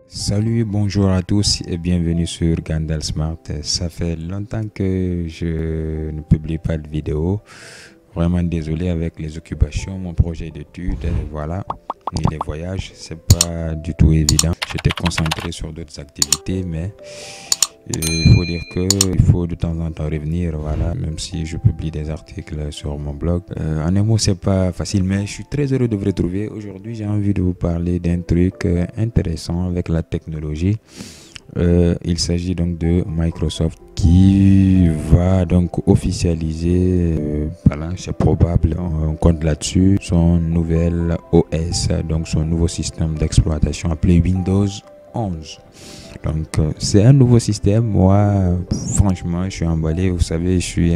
Salut, bonjour à tous et bienvenue sur Gandalf Smart. Ça fait longtemps que je ne publie pas de vidéo. Vraiment désolé avec les occupations, mon projet d'études, voilà. Et les voyages, c'est pas du tout évident. J'étais concentré sur d'autres activités, mais il faut dire que il faut de temps en temps revenir, voilà, même si je publie des articles sur mon blog. En un mot, c'est pas facile, mais je suis très heureux de vous retrouver. Aujourd'hui, j'ai envie de vous parler d'un truc intéressant avec la technologie. Il s'agit donc de Microsoft qui va donc officialiser, voilà, c'est probable, on compte là-dessus, son nouvel OS, donc son nouveau système d'exploitation appelé Windows 11. Donc c'est un nouveau système. Moi, franchement, je suis emballé. Vous savez, je suis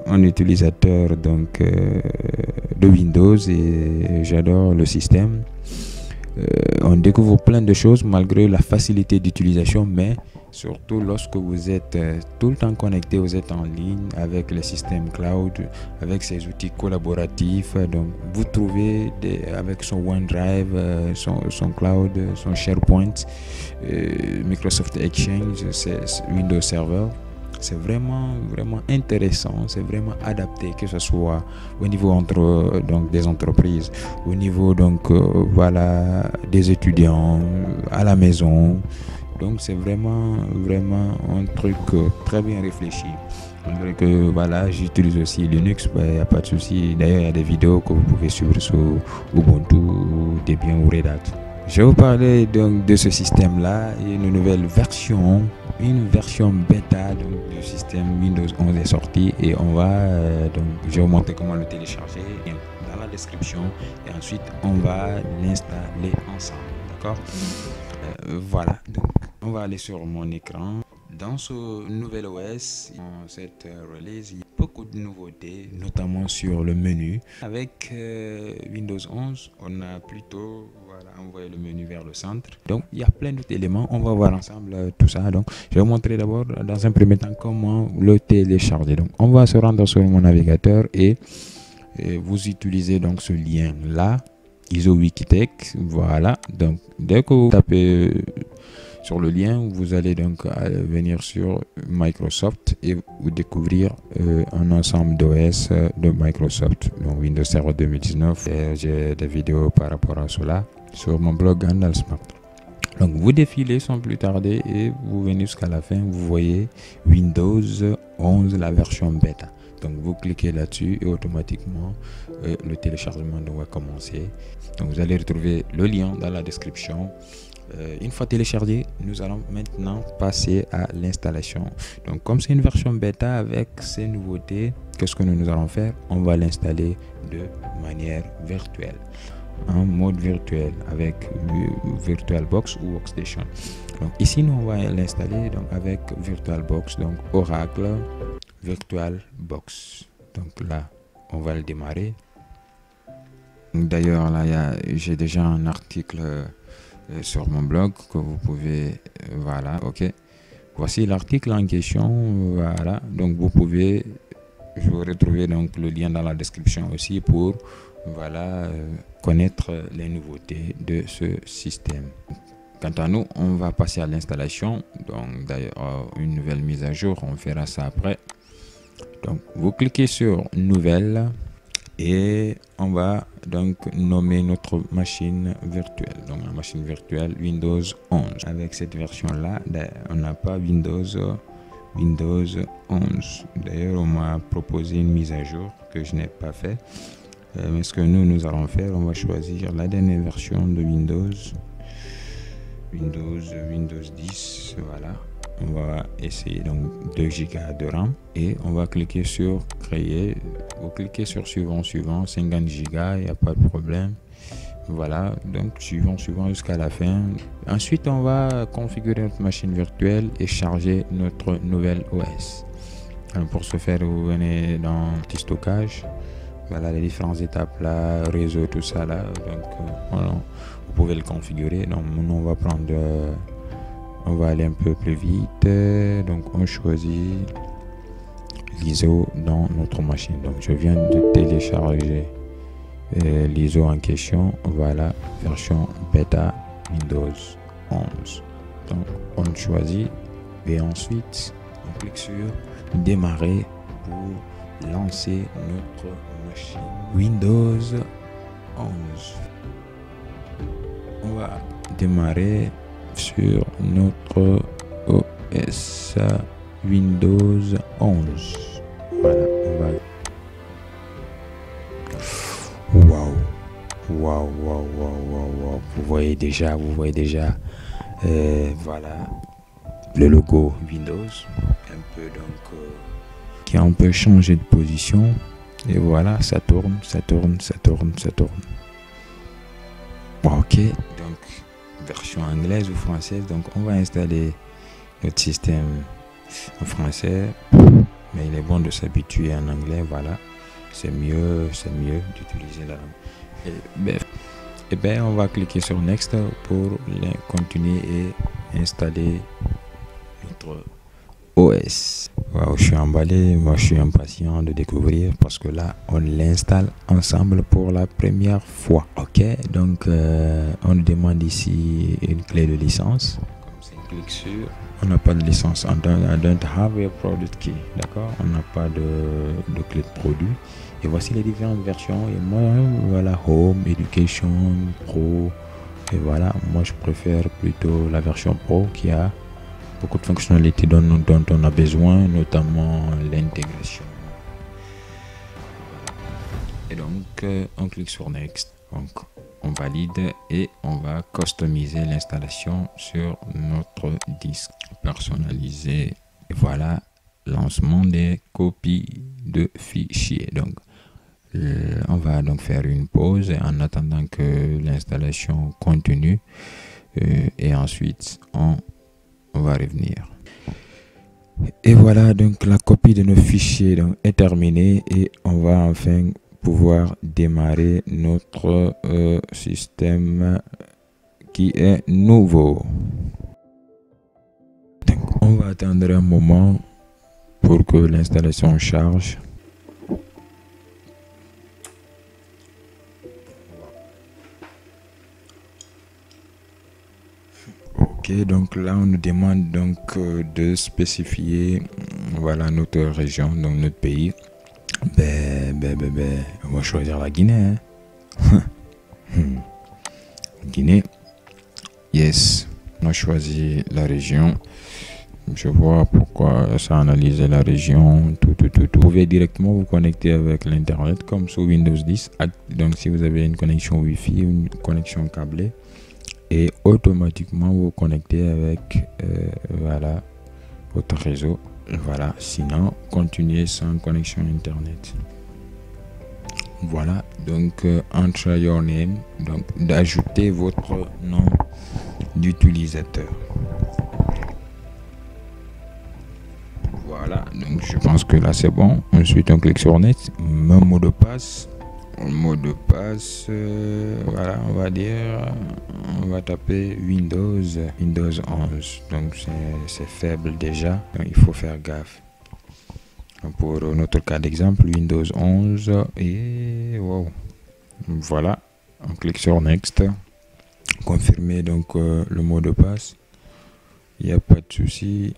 un utilisateur donc de Windows et j'adore le système. On découvre plein de choses malgré la facilité d'utilisation, mais surtout lorsque vous êtes tout le temps connecté, vous êtes en ligne avec le système cloud, avec ses outils collaboratifs. Donc vous trouvez avec son OneDrive, son cloud, son SharePoint, Microsoft Exchange, Windows Server. C'est vraiment intéressant, c'est vraiment adapté, que ce soit au niveau donc des entreprises, au niveau donc voilà, des étudiants, à la maison. Donc c'est vraiment un truc très bien réfléchi. On dirait que voilà, j'utilise aussi Linux, il n'y a pas de souci. D'ailleurs, il y a des vidéos que vous pouvez suivre sur Ubuntu, Debian ou Red Hat. Je vais vous parler donc de ce système-là. Il y a une nouvelle version, bêta donc, du système Windows 11 est sortie et on va donc je vais vous montrer comment le télécharger dans la description et ensuite on va l'installer ensemble, d'accord. Voilà, donc on va aller sur mon écran. Dans ce nouvel OS, dans cette release, il y a beaucoup de nouveautés, notamment sur le menu. Avec Windows 11, on a plutôt envoyé le menu vers le centre. Donc, il y a plein d'autres éléments. On va voir ensemble tout ça. Donc, je vais vous montrer d'abord, dans un premier temps, comment le télécharger. Donc, on va se rendre sur mon navigateur et vous utilisez donc ce lien-là, ISO Wikitech. Voilà. Donc, dès que vous tapez sur le lien, vous allez donc venir sur Microsoft et vous découvrir un ensemble d'OS de Microsoft, donc Windows Server 2019. J'ai des vidéos par rapport à cela sur mon blog Gandalf Smart. Donc vous défilez sans plus tarder et vous venez jusqu'à la fin, vous voyez Windows 11, la version bêta. Donc vous cliquez là-dessus et automatiquement le téléchargement va commencer. Donc vous allez retrouver le lien dans la description. Une fois téléchargé, nous allons maintenant passer à l'installation. Donc comme c'est une version bêta avec ces nouveautés, qu'est-ce que nous allons faire? On va l'installer de manière virtuelle, en mode virtuel avec VirtualBox ou Workstation. Donc ici nous on va l'installer donc avec VirtualBox, donc Oracle VirtualBox. Donc là on va le démarrer. D'ailleurs là j'ai déjà un article sur mon blog que vous pouvez voilà, ok, voici l'article en question, voilà. Donc vous pouvez, je vais retrouver donc le lien dans la description aussi pour voilà connaître les nouveautés de ce système. Quant à nous, on va passer à l'installation. Donc d'ailleurs une nouvelle mise à jour, on fera ça après. Donc vous cliquez sur nouvelle et on va donc nommer notre machine virtuelle, donc la machine virtuelle Windows 11. Avec cette version là, on n'a pas Windows 11. D'ailleurs on m'a proposé une mise à jour que je n'ai pas fait, mais ce que nous allons faire, on va choisir la dernière version de Windows 10. Voilà, on va essayer donc 2 Go de RAM et on va cliquer sur créer. Vous cliquez sur suivant 50 Go, il n'y a pas de problème. Voilà, donc suivant jusqu'à la fin. Ensuite on va configurer notre machine virtuelle et charger notre nouvelle OS. Alors, pour ce faire, vous venez dans petit stockage, voilà les différentes étapes là, réseau, tout ça là. Donc voilà, vous pouvez le configurer. Donc nous on va prendre on va aller un peu plus vite. Donc on choisit l'ISO dans notre machine. Donc je viens de télécharger l'ISO en question. Voilà, version bêta. Windows 11. Donc on choisit et ensuite on clique sur démarrer pour lancer notre machine Windows 11. On va démarrer sur notre OS Windows 11. Voilà, on va. Waouh. Vous voyez déjà, voilà le logo Windows, un peu donc qui a un peu changé de position. Et voilà, ça tourne. Ok, donc version anglaise ou française. Donc on va installer notre système en français, mais il est bon de s'habituer en anglais. Voilà, c'est mieux d'utiliser la langue. Et ben on va cliquer sur Next pour continuer et installer notre OS. Waouh, je suis emballé, moi je suis impatient de découvrir parce que là on l'installe ensemble pour la première fois. Ok, donc on nous demande ici une clé de licence. Comme ça, on clique sur. On n'a pas de licence. I don't have a product key. D'accord, on n'a pas de clé de produit. Et voici les différentes versions. Et moi, voilà, Home, Education, Pro. Et voilà, moi je préfère plutôt la version Pro qui a beaucoup de fonctionnalités dont on a besoin, notamment l'intégration. Et donc, on clique sur Next. Donc, on valide et on va customiser l'installation sur notre disque personnalisé. Et voilà, lancement des copies de fichiers. Donc, on va donc faire une pause en attendant que l'installation continue et ensuite on va revenir. Et voilà, donc la copie de nos fichiers donc, est terminée et on va enfin pouvoir démarrer notre système qui est nouveau. Donc on va attendre un moment pour que l'installation charge. Ok, donc là on nous demande donc de spécifier voilà notre région, donc notre pays. On va choisir la Guinée. Hein? Guinée. Yes. On a choisi la région. Je vois pourquoi ça analyse la région. Tout. Vous pouvez directement vous connecter avec l'internet comme sur Windows 10. Donc si vous avez une connexion Wi-Fi, une connexion câblée, et automatiquement vous connectez avec voilà votre réseau. Voilà, sinon continuez sans connexion internet. Voilà, donc enter your name, donc d'ajouter votre nom d'utilisateur. Voilà, donc je pense que là c'est bon. Ensuite on clique sur Next. Mon mot de passe. Voilà, on va taper Windows 11. Donc c'est faible déjà, donc il faut faire gaffe. Pour notre cas d'exemple, Windows 11 et wow. Voilà, on clique sur Next, confirmer donc le mot de passe. Il n'y a pas de souci.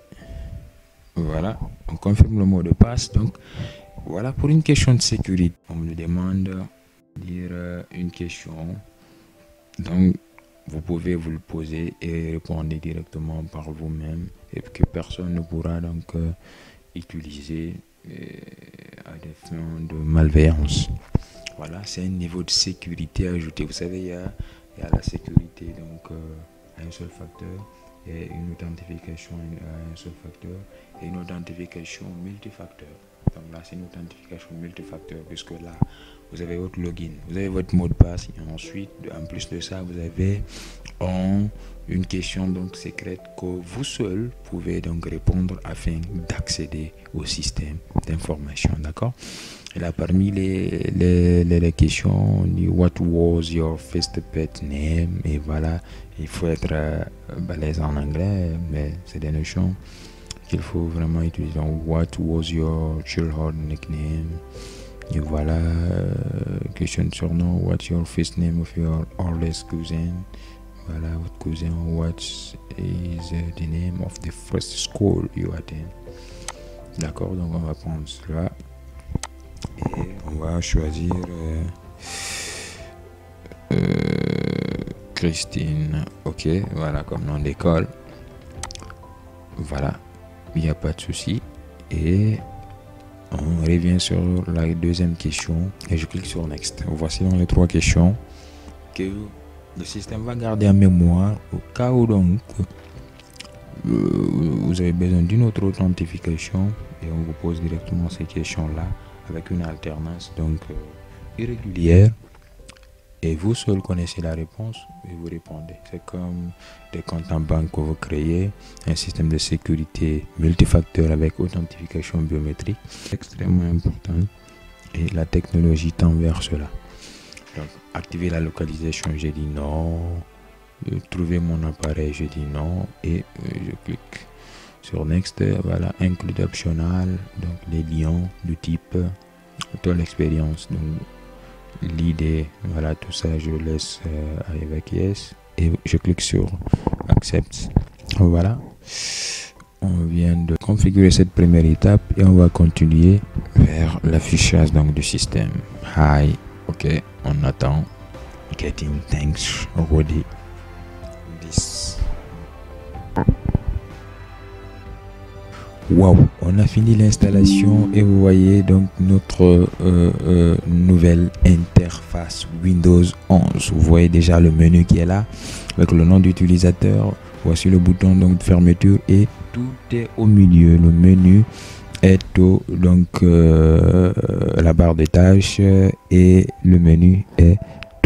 Voilà, on confirme le mot de passe. Donc voilà, pour une question de sécurité, on me demande de dire une question. Donc, vous pouvez vous le poser et répondre directement par vous-même et que personne ne pourra donc utiliser à des fins de malveillance. Voilà, c'est un niveau de sécurité ajouté. Vous savez, il y a la sécurité donc à un seul facteur et une authentification à un seul facteur et une authentification multifacteur. Donc là, c'est une authentification multifacteur puisque là, vous avez votre login, vous avez votre mot de passe et ensuite, en plus de ça, vous avez une question donc secrète que vous seul pouvez donc répondre afin d'accéder au système d'information, d'accord? Et là, parmi les questions, on dit what was your first pet name? Et voilà, il faut être balèze en anglais, mais c'est des notions qu'il faut vraiment utiliser. Donc, what was your childhood nickname? Et voilà, question de surnom, what's your first name of your oldest cousin? Voilà, votre cousin, what is the name of the first school you attend? D'accord, donc on va prendre cela et on va choisir Christine. Ok, voilà comme nom d'école. Voilà, il n'y a pas de souci. Et on revient sur la deuxième question et je clique sur Next. Voici donc les 3 questions que le système va garder en mémoire au cas où donc vous avez besoin d'une autre authentification, et on vous pose directement ces questions-là avec une alternance donc irrégulière, et vous seul connaissez la réponse et vous répondez. C'est comme des comptes en banque que vous créez, un système de sécurité multifacteur avec authentification biométrique, extrêmement important, et la technologie tend vers cela. Donc, activer la localisation, j'ai dit non. Trouver mon appareil, je dis non, et je clique sur Next. Voilà, include optional, donc les liens du type de l'expérience, donc l'idée, voilà, tout ça je laisse avec yes, et je clique sur accept. Voilà, on vient de configurer cette première étape et on va continuer vers l'affichage donc du système. Hi, ok, on attend. Getting thanks already. Wow, on a fini l'installation et vous voyez donc notre nouvelle interface Windows 11. Vous voyez déjà le menu qui est là avec le nom d'utilisateur. Voici le bouton donc de fermeture et tout est au milieu. Le menu est donc la barre de tâches et le menu est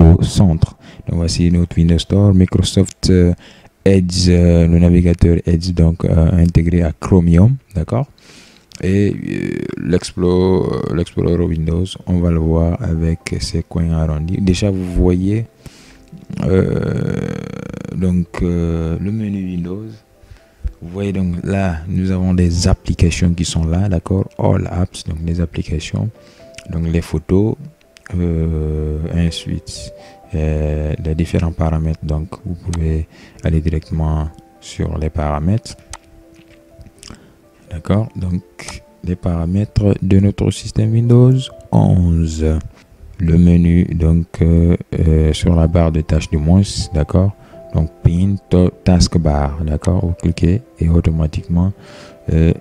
au centre. Donc voici notre Windows Store, Microsoft Edge, le navigateur Edge donc intégré à Chromium, d'accord, et l'Explorer Windows, on va le voir avec ses coins arrondis. Déjà vous voyez donc le menu Windows. Vous voyez donc là nous avons des applications qui sont là, d'accord, all apps, donc les applications, donc les photos, ensuite les différents paramètres. Donc vous pouvez aller directement sur les paramètres, d'accord, donc les paramètres de notre système Windows 11, le menu donc sur la barre de tâches du moins, d'accord, donc pin taskbar, d'accord, vous cliquez et automatiquement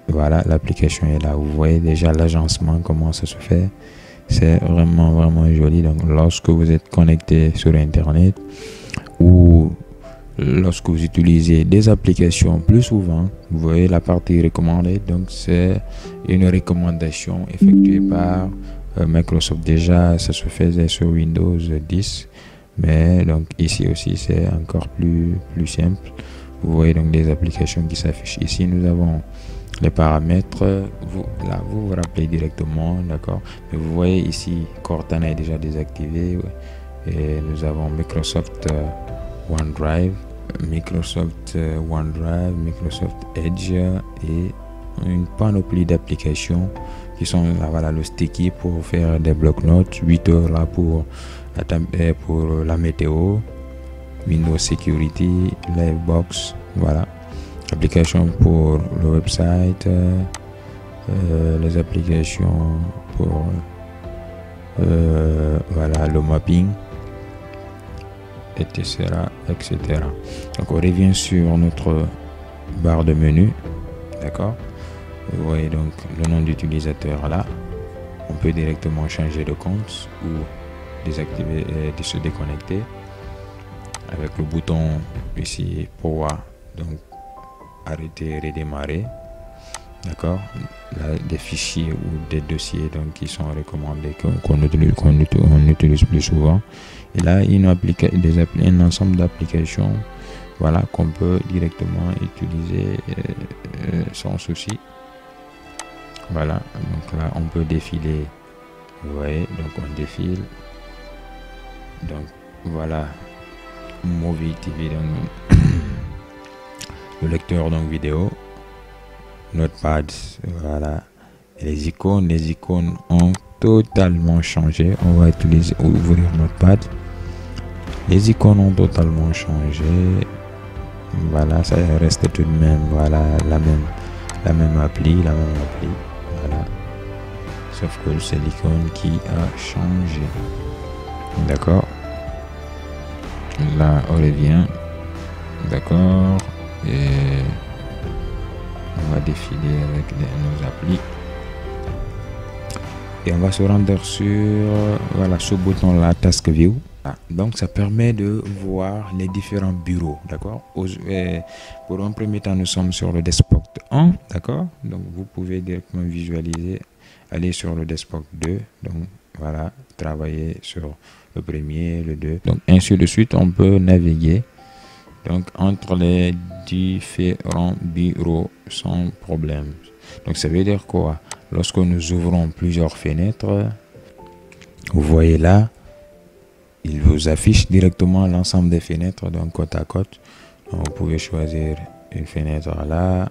voilà, l'application est là. Vous voyez déjà l'agencement, comment ça se fait. C'est vraiment joli. Donc lorsque vous êtes connecté sur internet ou lorsque vous utilisez des applications plus souvent, vous voyez la partie recommandée. Donc c'est une recommandation effectuée par Microsoft. Déjà ça se faisait sur Windows 10, mais donc ici aussi c'est encore plus simple. Vous voyez donc des applications qui s'affichent ici. Nous avons les paramètres, vous vous rappelez directement, d'accord, mais vous voyez ici Cortana est déjà désactivé, et nous avons Microsoft OneDrive, Microsoft Edge et une panoplie d'applications qui sont là. Voilà, le sticky pour faire des blocs-notes, 8 heures là pour la météo, Windows Security, Livebox, voilà, applications pour le website, les applications pour voilà, le mapping, etc. Donc on revient sur notre barre de menu, d'accord. Vous voyez donc le nom d'utilisateur là. On peut directement changer de compte ou désactiver et de se déconnecter avec le bouton ici pour donc arrêter, redémarrer, d'accord. Là, des fichiers ou des dossiers donc qui sont recommandés, qu'on utilise plus souvent, et là un ensemble d'applications, voilà, qu'on peut directement utiliser sans souci. Voilà, donc là on peut défiler, vous voyez, donc on défile, donc voilà, Movie TV, donc le lecteur donc vidéo, Notepad, voilà, et les icônes ont totalement changé. On va ouvrir Notepad, les icônes ont totalement changé, voilà, ça reste tout de même, voilà, la même appli, voilà. Sauf que c'est l'icône qui a changé. D'accord. Là, on revient. D'accord. Et on va défiler avec nos applis. Et on va se rendre sur, voilà, ce bouton là, Task View. Donc ça permet de voir les différents bureaux, d'accord. Pour un premier temps, nous sommes sur le desktop 1, d'accord. Donc vous pouvez directement visualiser, aller sur le desktop 2, donc voilà, travailler sur le premier, le 2, donc ainsi de suite. On peut naviguer donc entre les différents bureaux sans problème. Donc ça veut dire quoi? Lorsque nous ouvrons plusieurs fenêtres, vous voyez là, il vous affiche directement l'ensemble des fenêtres, donc côte à côte. Donc vous pouvez choisir une fenêtre là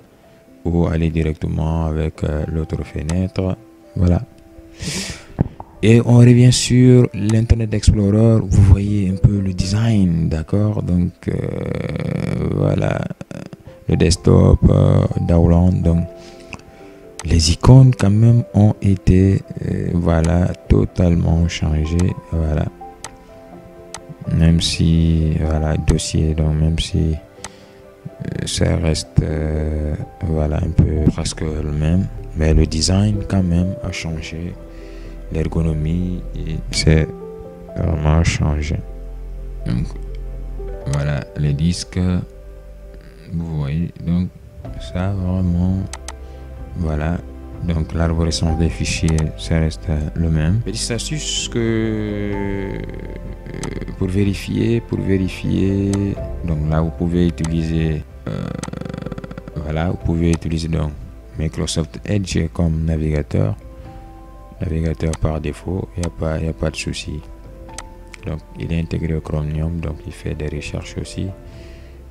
ou aller directement avec l'autre fenêtre. Voilà. Et on revient sur l'Internet Explorer. Vous voyez un peu le design, d'accord. Donc voilà, le desktop, download. Donc les icônes quand même ont été voilà, totalement changées. Voilà. Même si voilà, dossier, donc même si ça reste voilà, un peu presque le même, mais le design quand même a changé, l'ergonomie c'est vraiment changé. Donc voilà, les disques, vous voyez, donc ça vraiment, voilà. Donc l'arborescence des fichiers, ça reste le même. Petite astuce que pour vérifier, donc là vous pouvez utiliser voilà, vous pouvez utiliser donc Microsoft Edge comme navigateur par défaut. Il n'y a pas de souci. Donc il est intégré au Chromium, donc il fait des recherches aussi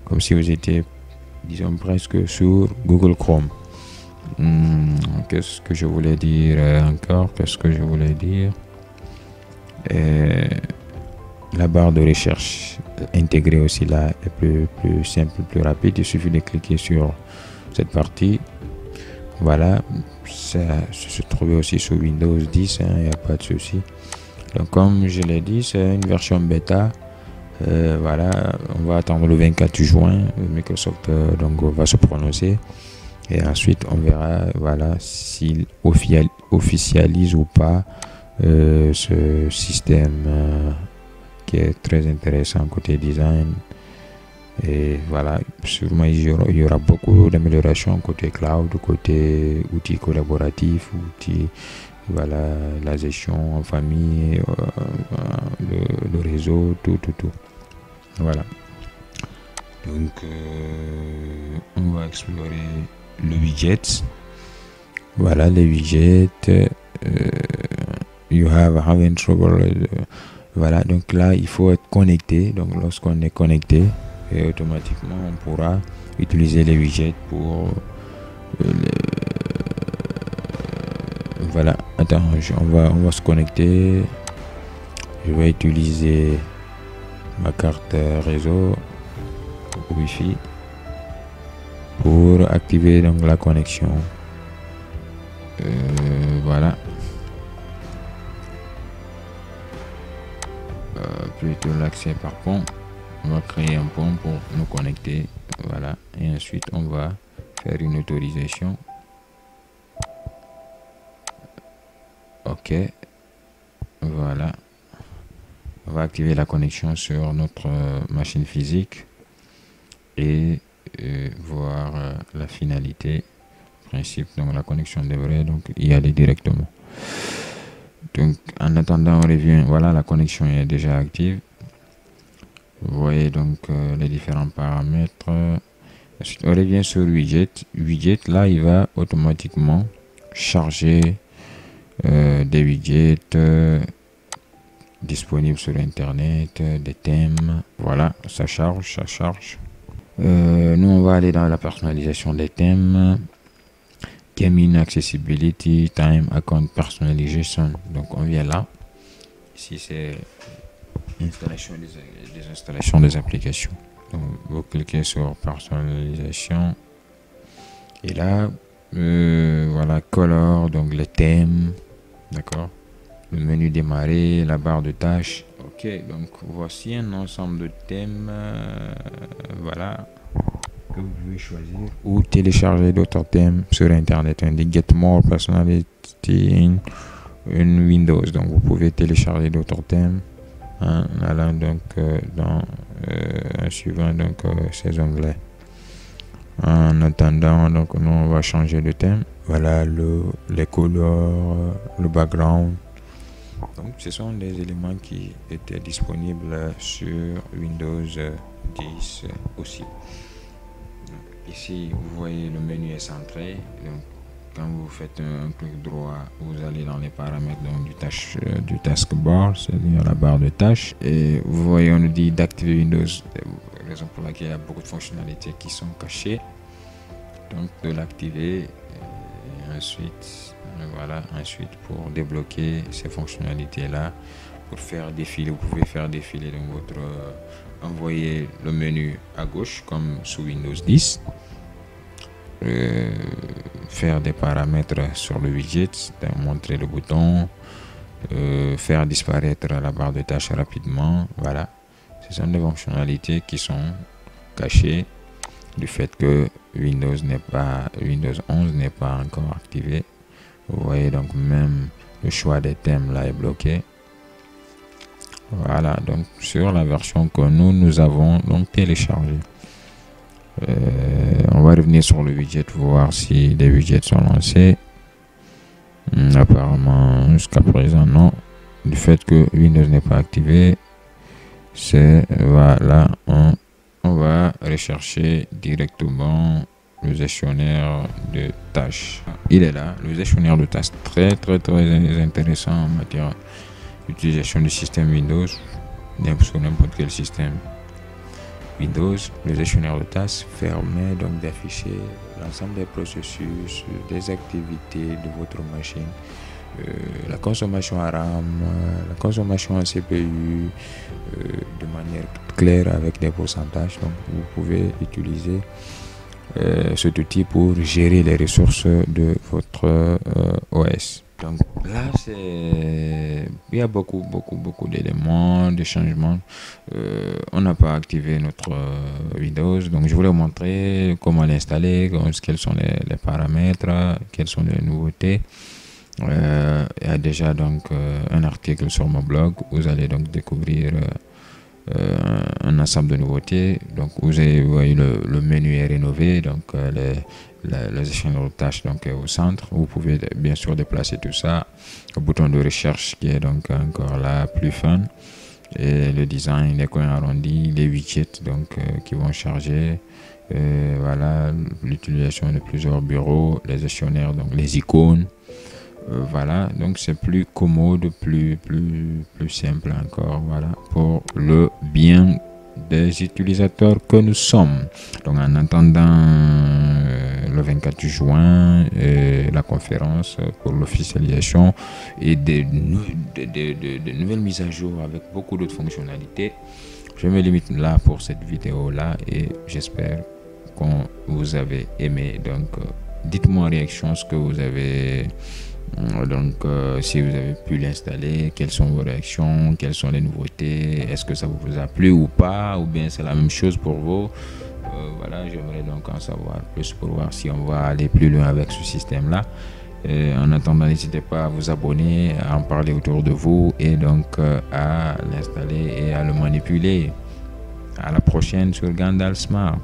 comme si vous étiez, disons, presque sur Google Chrome. Qu'est-ce que je voulais dire encore? La barre de recherche intégrée aussi là est plus simple, plus rapide. Il suffit de cliquer sur cette partie. Voilà, ça se trouve aussi sur Windows 10, il n'y a pas de souci. Donc comme je l'ai dit, c'est une version bêta. Voilà, on va attendre le 24 juin. Microsoft donc va se prononcer. Et ensuite, on verra, voilà, s'il officialise ou pas ce système qui est très intéressant côté design. Et voilà, sûrement il y aura beaucoup d'améliorations côté cloud, côté outils collaboratifs, outils, voilà, la gestion en famille, le réseau, tout. Voilà. Donc, on va explorer le widget. Voilà, les widgets. You having trouble. Voilà, donc là il faut être connecté. Donc lorsqu'on est connecté, et automatiquement on pourra utiliser les widgets pour voilà. Attends, on va se connecter. Je vais utiliser ma carte réseau Wi-Fi pour activer donc la connexion. Voilà. Plutôt l'accès par pont. On va créer un pont pour nous connecter. Voilà. Et ensuite on va faire une autorisation. Ok. Voilà. On va activer la connexion sur notre machine physique et voir la finalité. Principe, donc la connexion devrait donc y aller directement. Donc en attendant, on revient. Voilà, la connexion est déjà active. Vous voyez donc les différents paramètres. Ensuite, on revient sur widget. Widget, là, il va automatiquement charger des widgets disponibles sur internet, des thèmes. Voilà, ça charge. Nous, on va aller dans la personnalisation des thèmes. Theme Accessibility, Time Account Personalization. Donc on vient là. Ici c'est installation des applications. Donc vous cliquez sur personnalisation et là voilà, color, donc les thèmes, d'accord, le menu démarrer, la barre de tâches. Ok, donc voici un ensemble de thèmes, voilà, que vous pouvez choisir ou télécharger d'autres thèmes sur internet. On dit get more personality in Windows, donc vous pouvez télécharger d'autres thèmes en allant donc dans en suivant donc ces onglets. En attendant, donc nous on va changer de thème. Voilà les couleurs, le background. Donc ce sont des éléments qui étaient disponibles sur Windows 10 aussi. Donc, ici vous voyez le menu est centré. Donc quand vous faites un clic droit, vous allez dans les paramètres donc, du taskbar, c'est-à-dire la barre de tâches. Et vous voyez, on nous dit d'activer Windows, raison pour laquelle il y a beaucoup de fonctionnalités qui sont cachées. Donc de l'activer et ensuite, voilà, ensuite pour débloquer ces fonctionnalités là, pour faire défiler, vous pouvez faire défiler donc votre envoyer le menu à gauche comme sous Windows 10. Faire des paramètres sur le widget, montrer le bouton, faire disparaître la barre de tâches rapidement. Voilà, ce sont des fonctionnalités qui sont cachées du fait que Windows 11 n'est pas encore activé. Vous voyez, donc même le choix des thèmes là est bloqué. Voilà, donc sur la version que nous avons donc téléchargée. On va revenir sur le widget pour voir si les widgets sont lancés. Apparemment jusqu'à présent non, du fait que Windows n'est pas activé. C'est voilà, on va rechercher directement le gestionnaire de tâches. Il est là, le gestionnaire de tâches, très intéressant en matière d'utilisation du système Windows, sur n'importe quel système Windows. Le gestionnaire de tâches permet donc d'afficher l'ensemble des processus, des activités de votre machine, la consommation en RAM, la consommation en CPU, de manière claire avec des pourcentages. Donc vous pouvez utiliser cet outil pour gérer les ressources de votre OS. Donc là, il y a beaucoup d'éléments, de changements. On n'a pas activé notre Windows, donc je voulais vous montrer comment l'installer, quels sont les paramètres, quelles sont les nouveautés. Il y a déjà donc un article sur mon blog. Vous allez donc découvrir un ensemble de nouveautés. Donc vous voyez le menu est rénové, donc le gestionnaire de tâches donc est au centre. Vous pouvez bien sûr déplacer tout ça. Le bouton de recherche qui est donc encore là, plus fun, et le design, les coins arrondis, les widgets donc qui vont charger. Voilà, l'utilisation de plusieurs bureaux, les gestionnaires, donc les icônes. Voilà, donc c'est plus commode, plus simple encore, voilà, pour le bien des utilisateurs que nous sommes. Donc en attendant le 24 juin, la conférence pour l'officialisation et de nouvelles mises à jour avec beaucoup d'autres fonctionnalités, je me limite là pour cette vidéo là et j'espère que vous avez aimé. Donc dites-moi en réaction ce que vous avez. Donc si vous avez pu l'installer, quelles sont vos réactions, quelles sont les nouveautés, est-ce que ça vous a plu ou pas, ou bien c'est la même chose pour vous. Voilà, j'aimerais donc en savoir plus pour voir si on va aller plus loin avec ce système là. En attendant, n'hésitez pas à vous abonner, à en parler autour de vous et donc à l'installer et à le manipuler. À la prochaine sur Gandalf Smart.